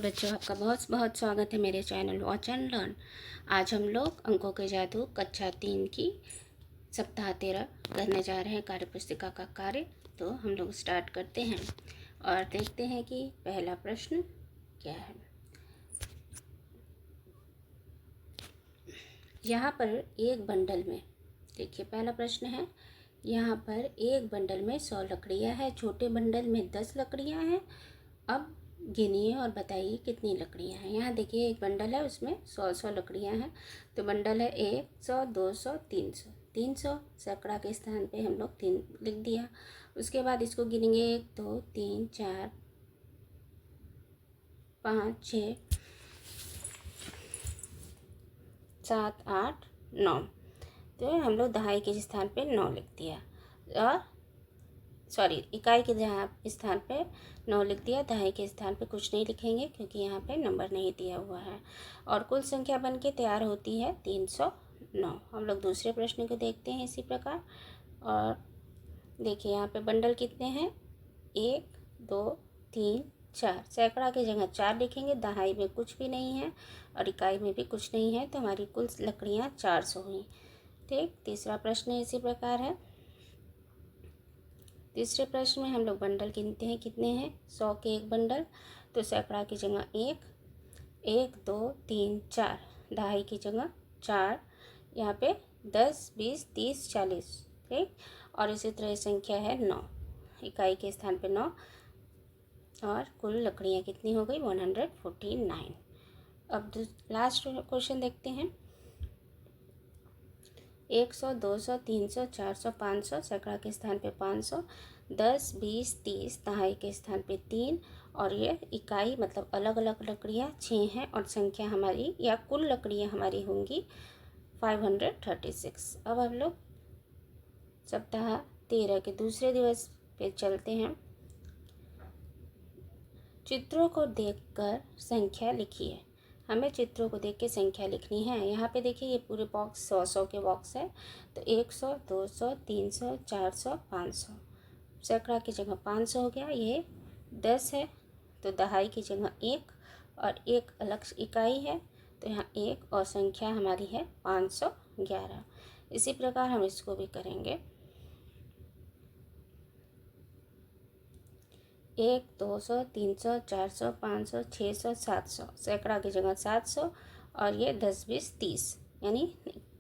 बच्चों, आपका बहुत बहुत स्वागत है मेरे चैनल वॉच एंड लर्न। आज हम लोग अंकों के जादू कक्षा 3 की सप्ताह 13 करने जा रहे हैं कार्यपुस्तिका का कार्य। तो हम लोग स्टार्ट करते हैं और देखते हैं कि पहला प्रश्न क्या है। यहाँ पर एक बंडल में, देखिए पहला प्रश्न है, यहाँ पर एक बंडल में 100 लकड़ियाँ हैं, छोटे बंडल में 10 लकड़ियाँ हैं। अब गिनिए और बताइए कितनी लकड़ियाँ हैं। यहाँ देखिए एक बंडल है, उसमें 100 लकड़ियाँ हैं। तो बंडल है 100, 200, 300। 300 सैकड़ा के स्थान पे हम लोग 3 लिख दिया। उसके बाद इसको गिनेंगे 1 2 3 4 5 6 7 8 9। तो हम लोग दहाई के स्थान पे 9 लिख दिया, और इकाई के जहाँ स्थान पे 9 लिख दिया, दहाई के स्थान पे कुछ नहीं लिखेंगे क्योंकि यहाँ पे नंबर नहीं दिया हुआ है। और कुल संख्या बन के तैयार होती है 309। हम लोग दूसरे प्रश्न को देखते हैं इसी प्रकार। और देखिए यहाँ पे बंडल कितने हैं, 1 2 3 4। सैकड़ा की जगह 4 लिखेंगे, दहाई में कुछ भी नहीं है और इकाई में भी कुछ नहीं है, तो हमारी कुल लकड़ियाँ 400 हुई। ठीक, तीसरा प्रश्न इसी प्रकार है। तीसरे प्रश्न में हम लोग बंडल गिनते हैं, कितने हैं, 100 के एक बंडल। तो सैकड़ा की जगह 1 1 2 3 4, दहाई की जगह 4, यहाँ पे 10 20 30 40। ठीक, और इसी तरह संख्या है 9, इकाई के स्थान पे 9, और कुल लकड़ियाँ कितनी हो गई, 149। अब लास्ट क्वेश्चन देखते हैं। 100 200 300 400 500, सैकड़ा के स्थान पे 500, 10 20 30, दहाई के स्थान पे 3, और ये इकाई मतलब अलग अलग लकड़ियाँ 6 हैं, और संख्या हमारी या कुल लकड़ियाँ हमारी होंगी 536। अब हम लोग सप्ताह 13 के दूसरे दिवस पे चलते हैं। चित्रों को देखकर संख्या लिखिए। हमें चित्रों को देख के संख्या लिखनी है। यहाँ पे देखिए ये पूरे बॉक्स 100 के बॉक्स है। तो 100 200 300 400 500, सैकड़ा की जगह 500 हो गया। ये 10 है, तो दहाई की जगह 1 और एक अलग इकाई है, तो यहाँ 1 और संख्या हमारी है 511। इसी प्रकार हम इसको भी करेंगे। 1 200 300 400 500 600 700, सैकड़ा की जगह 700, और ये 10 20 30, यानी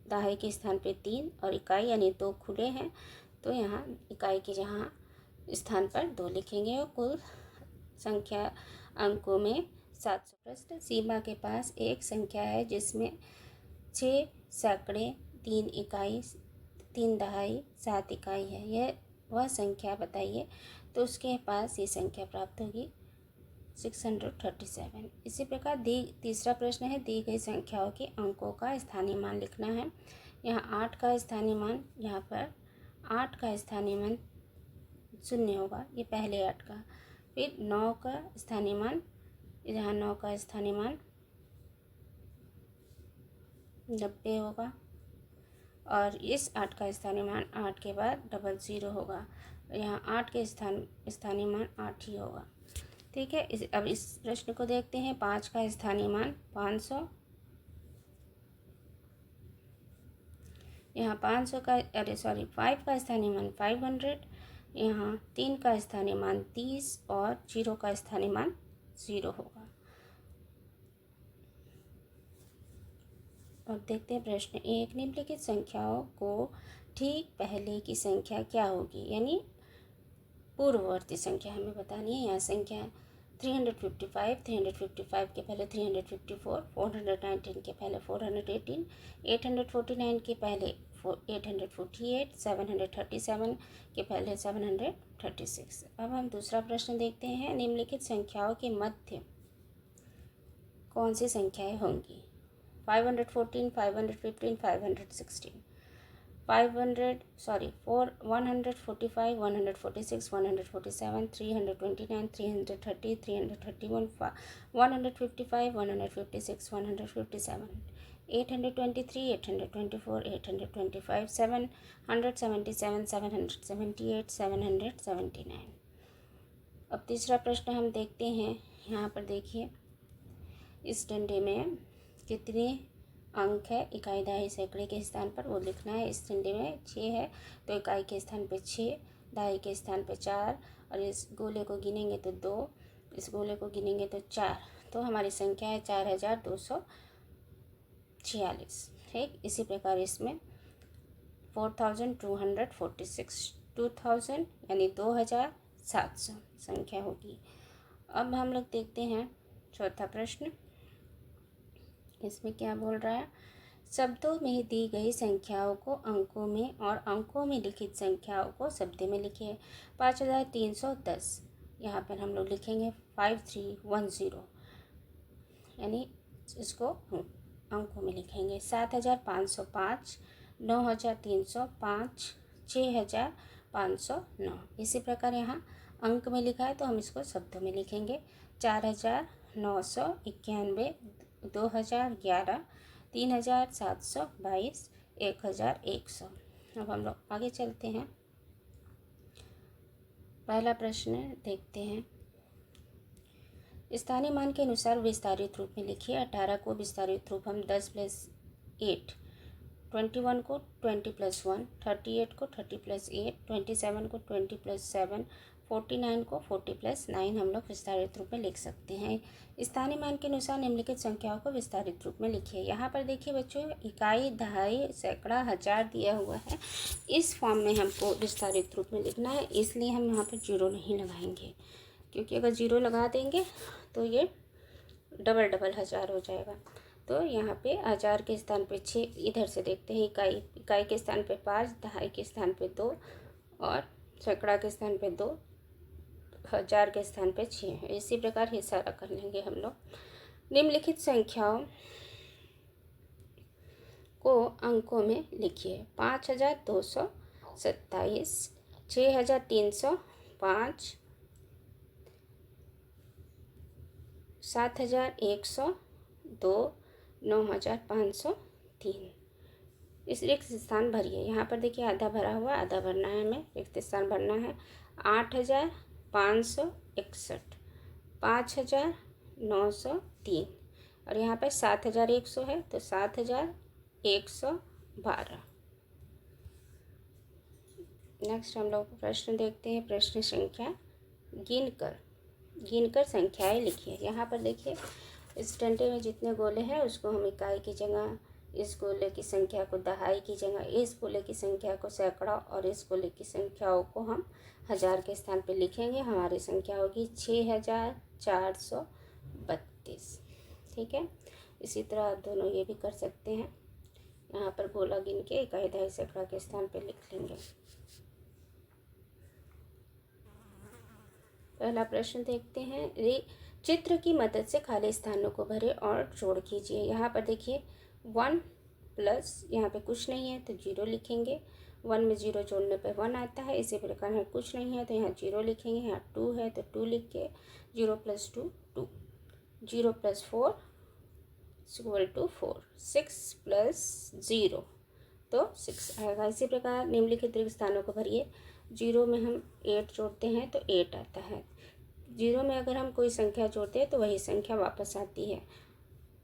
दहाई के स्थान पे 3 और इकाई यानी 2 खुले हैं, तो यहाँ इकाई के जहाँ स्थान पर 2 लिखेंगे, और कुल संख्या अंकों में 700। प्रश्न, सीमा के पास एक संख्या है जिसमें 6 सैकड़े 3 इकाई 3 दहाई 7 इकाई है, यह वह संख्या बताइए। तो उसके पास ये संख्या प्राप्त होगी 637। इसी प्रकार तीसरा प्रश्न है, दी गई संख्याओं के अंकों का स्थानीय मान लिखना है। यहाँ 8 का स्थानीय मान, यहाँ पर 8 का स्थानीय मान 0 होगा, ये पहले 8 का। फिर 9 का स्थानीय मान, यहाँ 9 का स्थानीय मान 90 होगा, और इस 8 का स्थानीय मान 8 के बाद 00 होगा। यहाँ 8 के स्थानीय मान 8 ही होगा। ठीक है, अब इस प्रश्न को देखते हैं। 5 का स्थानीय मान 500, यहाँ 500 का 5 का स्थानीय मान 500, यहाँ 3 का स्थानीय मान 30 और 0 का स्थानीय मान 0 होगा। अब देखते हैं प्रश्न 1, निम्नलिखित संख्याओं को ठीक पहले की संख्या क्या होगी, यानी पूर्ववर्ती संख्या हमें बतानी है। यहाँ संख्या 355, 355 के पहले 354, 419 के पहले 418, 849 के पहले 848, 737 के पहले 736। अब हम दूसरा प्रश्न देखते हैं। निम्नलिखित संख्याओं के मध्य कौन सी संख्याएं होंगी, 514, 515, 516, 145, 146, 147, 329, 330, 331, 155, 156, 157, 823, 824, 825, 777, 778, 779। अब तीसरा प्रश्न हम देखते हैं। यहाँ पर देखिए इस डंडे में कितने अंक है इकाई, दहाई, सैकड़े के स्थान पर वो लिखना है। इस डंडे में 6 है तो इकाई के स्थान पे 6, दहाई के स्थान पे 4, और इस गोले को गिनेंगे तो 2, इस गोले को गिनेंगे तो 4, तो हमारी संख्या है 4246। ठीक, इसी प्रकार इसमें 4246, 2000 यानी 2700 संख्या होगी। अब हम लोग देखते हैं चौथा प्रश्न। इसमें क्या बोल रहा है, शब्दों में दी गई संख्याओं को अंकों में और अंकों में लिखित संख्याओं को शब्द में लिखिए। 5310 यहाँ पर हम लोग लिखेंगे 5310, यानी इसको अंकों में लिखेंगे। 7505, 9305, 6509। इसी प्रकार यहाँ अंक में लिखा है तो हम इसको शब्दों में लिखेंगे। 4991, 2011, 3722, 1100। अब हम लोग आगे चलते हैं। पहला प्रश्न देखते हैं। स्थानीय मान के अनुसार विस्तारित रूप में लिखिए। 18 को विस्तारित रूप हम 10 + 8, 21 को 20 + 1, 38 को 30 + 8, 27 को 20 + 7, 49 को 40 + 9 हम लोग विस्तारित रूप में लिख सकते हैं। स्थानीय मान के अनुसार निम्नलिखित संख्याओं को विस्तारित रूप में लिखिए। यहाँ पर देखिए बच्चों, इकाई, दहाई, सैकड़ा, हजार दिया हुआ है। इस फॉर्म में हमको विस्तारित रूप में लिखना है, इसलिए हम यहाँ पर 0 नहीं लगाएंगे, क्योंकि अगर 0 लगा देंगे तो ये डबल हजार हो जाएगा। तो यहाँ पे हजार के स्थान पे 6, इधर से देखते हैं इकाई के स्थान पे 5, दहाई के स्थान पे 2, और सैकड़ा के स्थान पे 2, हजार के स्थान पे 6 है। इसी प्रकार ये सारा कर लेंगे हम लोग। निम्नलिखित संख्याओं को अंकों में लिखिए। 5227, 6305, 7102, 9503। इस रिक्त स्थान भरिए। यहाँ पर देखिए आधा भरा हुआ, आधा भरना है, हमें रिक्त स्थान भरना है। 8561, 5903, और यहाँ पर 7100 है तो 7112। नेक्स्ट हम लोग प्रश्न देखते हैं। प्रश्न संख्या गिनकर संख्याएं लिखिए। यहाँ पर देखिए इस डंडे में जितने गोले हैं उसको हम इकाई की जगह, इस गोले की संख्या को दहाई की जगह, इस गोले की संख्या को सैकड़ा, और इस गोले की संख्याओं को हम हजार के स्थान पे लिखेंगे। हमारी संख्या होगी 6432। ठीक है, इसी तरह आप दोनों ये भी कर सकते हैं। यहाँ पर गोला गिन के इकाई, दहाई, सैकड़ा के स्थान पे लिख लेंगे। पहला प्रश्न देखते हैं। चित्र की मदद से खाली स्थानों को भरें और जोड़ कीजिए। यहाँ पर देखिए 1 प्लस, यहाँ पे कुछ नहीं है तो 0 लिखेंगे। 1 में 0 जोड़ने पे 1 आता है। इसी प्रकार यहाँ कुछ नहीं है तो यहाँ 0 लिखेंगे। यहाँ 2 है तो 2 लिख के 0 + 2 2, 0 + 4 = 4, 6 + 0 तो 6 आएगा। इसी प्रकार निम्नलिखित रिक्त स्थानों को भरिए। 0 में हम 8 जोड़ते हैं तो 8 आता है। 0 में अगर हम कोई संख्या जोड़ते हैं तो वही संख्या वापस आती है।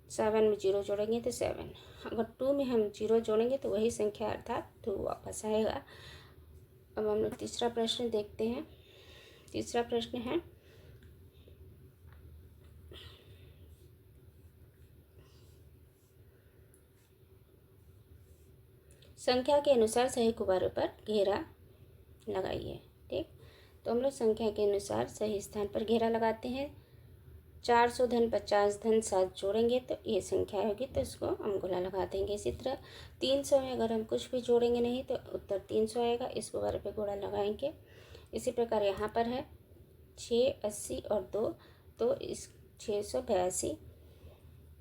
7 में 0 जोड़ेंगे तो 7। अगर 2 में हम 0 जोड़ेंगे तो वही संख्या अर्थात 2 वापस आएगा। अब हम लोग तीसरा प्रश्न देखते हैं। तीसरा प्रश्न है, संख्या के अनुसार सही गुब्बारे पर घेरा लगाइए। ठीक, तो हम लोग संख्या के अनुसार सही स्थान पर घेरा लगाते हैं। 400 धन 50 धन 7 जोड़ेंगे तो ये संख्या होगी, तो इसको हम गोला लगा देंगे। इसी तरह 300 में अगर हम कुछ भी जोड़ेंगे नहीं तो उत्तर 300 आएगा, इस गुब्बारे पे गोला लगाएंगे। इसी प्रकार यहाँ पर है 6, 80 और 2 तो इस 682।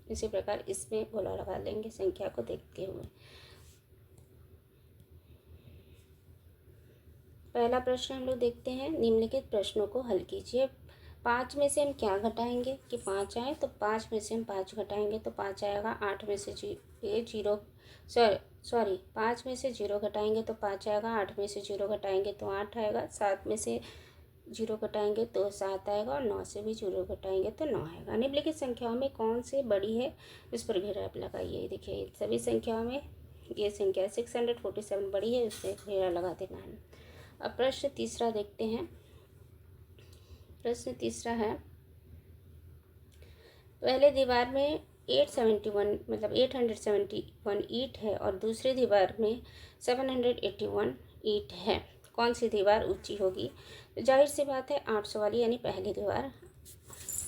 इसी प्रकार इसमें गोला लगा लेंगे संख्या को देखते हुए। पहला प्रश्न हम लोग देखते हैं। निम्नलिखित प्रश्नों को हल कीजिए। 5 में से हम क्या घटाएंगे कि 5 आए, तो 5 में से हम 5 घटाएंगे तो 5 आएगा। 8 में से 0 5 में से 0 घटाएंगे तो 5 आएगा। 8 में से 0 घटाएंगे तो 8 आएगा। 7 में से जीरो घटाएंगे तो 7 आएगा और 9 से भी जीरो घटाएंगे तो 9 आएगा। निम्नलिखित संख्याओं में कौन सी बड़ी है, इस पर घेरा लगाइए। देखिए सभी संख्याओं में ये संख्या 647 बड़ी है, उससे घेरा लगा देना है। अब प्रश्न तीसरा देखते हैं। प्रश्न तीसरा है, पहले दीवार में 871 ईंट है और दूसरी दीवार में 781 ईंट है, कौन सी दीवार ऊंची होगी? तो जाहिर सी बात है 800 वाली, यानी पहली दीवार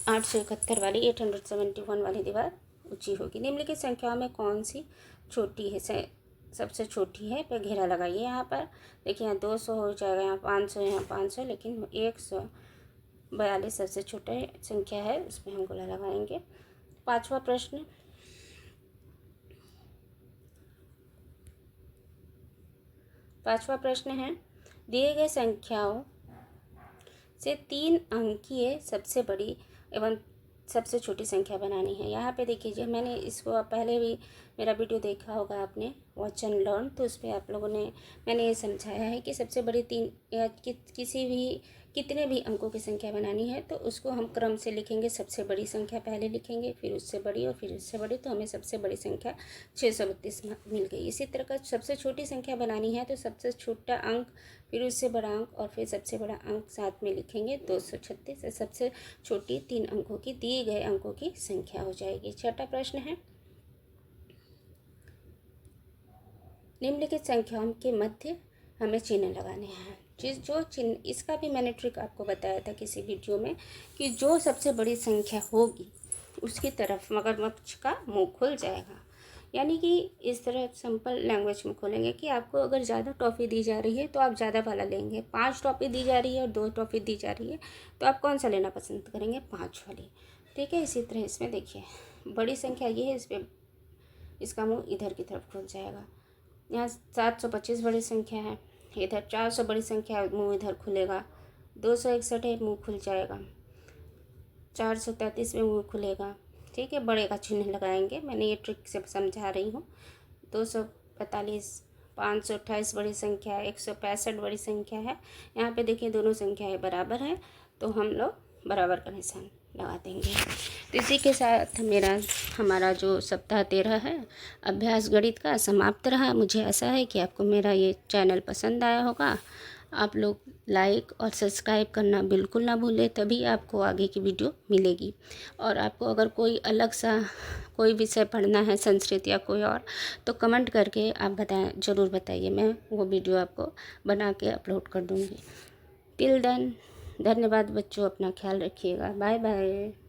871 वाली 871 वाली दीवार ऊंची होगी। निम्नलिखित संख्याओं में कौन सी छोटी है, सबसे छोटी है, पे घेरा लगाइए। यहाँ पर देखिए यहाँ 200 हो जाएगा, यहाँ 500, यहाँ 500, लेकिन 142 सबसे छोटा संख्या है, उसमें हम गोला लगाएंगे। पांचवा प्रश्न, है दिए गए संख्याओं से 3 अंकीय सबसे बड़ी एवं सबसे छोटी संख्या बनानी है। यहाँ पे देखिए, मैंने इसको पहले भी मेरा वीडियो देखा होगा आपने, वॉच एंड लर्न, तो उस पर आप लोगों ने मैंने ये समझाया है कि सबसे बड़ी 3 या किसी भी कितने भी अंकों की संख्या बनानी है तो उसको हम क्रम से लिखेंगे। सबसे बड़ी संख्या पहले लिखेंगे, फिर उससे बड़ी और फिर उससे बड़ी, तो हमें सबसे बड़ी संख्या 632 मिल गई। इसी तरह का सबसे छोटी संख्या बनानी है तो सबसे छोटा अंक, फिर उससे बड़ा अंक और फिर सबसे बड़ा अंक साथ में लिखेंगे 236। सबसे छोटी 3 अंकों की दिए गए अंकों की संख्या हो जाएगी। छठा प्रश्न है, निम्नलिखित संख्याओं के मध्य हमें चिन्ह लगाने हैं। जो चिन्ह, इसका भी मैंने ट्रिक आपको बताया था किसी वीडियो में, कि जो सबसे बड़ी संख्या होगी उसकी तरफ मगरमच्छ का मुंह खुल जाएगा। यानी कि इस तरह सिंपल लैंग्वेज में खोलेंगे कि आपको अगर ज़्यादा टॉफ़ी दी जा रही है तो आप ज़्यादा वाला लेंगे। 5 टॉफ़ी दी जा रही है और 2 टॉफ़ी दी जा रही है तो आप कौन सा लेना पसंद करेंगे? 5 वाली। ठीक है, इसी तरह इसमें देखिए बड़ी संख्या ये है, इस पर इसका मुँह इधर की तरफ खुल जाएगा। यहाँ 725 बड़ी संख्या है, इधर 400 बड़ी संख्या है, मुँह इधर खुलेगा। 261 है, मुँह खुल जाएगा। 433 में मुँह खुलेगा। ठीक है, बड़े का चिन्ह लगाएंगे, मैंने ये ट्रिक से समझा रही हूँ। 245, 528 बड़ी संख्या है, 165 बड़ी संख्या है। यहाँ पे देखिए दोनों संख्याएं बराबर हैं तो हम लोग बराबर का निशान लगा देंगे। तो इसी के साथ हमारा जो सप्ताह 13 है अभ्यास गणित का समाप्त रहा। मुझे आशा है कि आपको मेरा ये चैनल पसंद आया होगा। आप लोग लाइक और सब्सक्राइब करना बिल्कुल ना भूलें, तभी आपको आगे की वीडियो मिलेगी। और आपको अगर कोई अलग सा कोई विषय पढ़ना है, संस्कृत या कोई और, तो कमेंट करके आप ज़रूर बताइए, मैं वो वीडियो आपको बना के अपलोड कर दूँगी। टिल देन, धन्यवाद बच्चों, अपना ख्याल रखिएगा। Bye bye.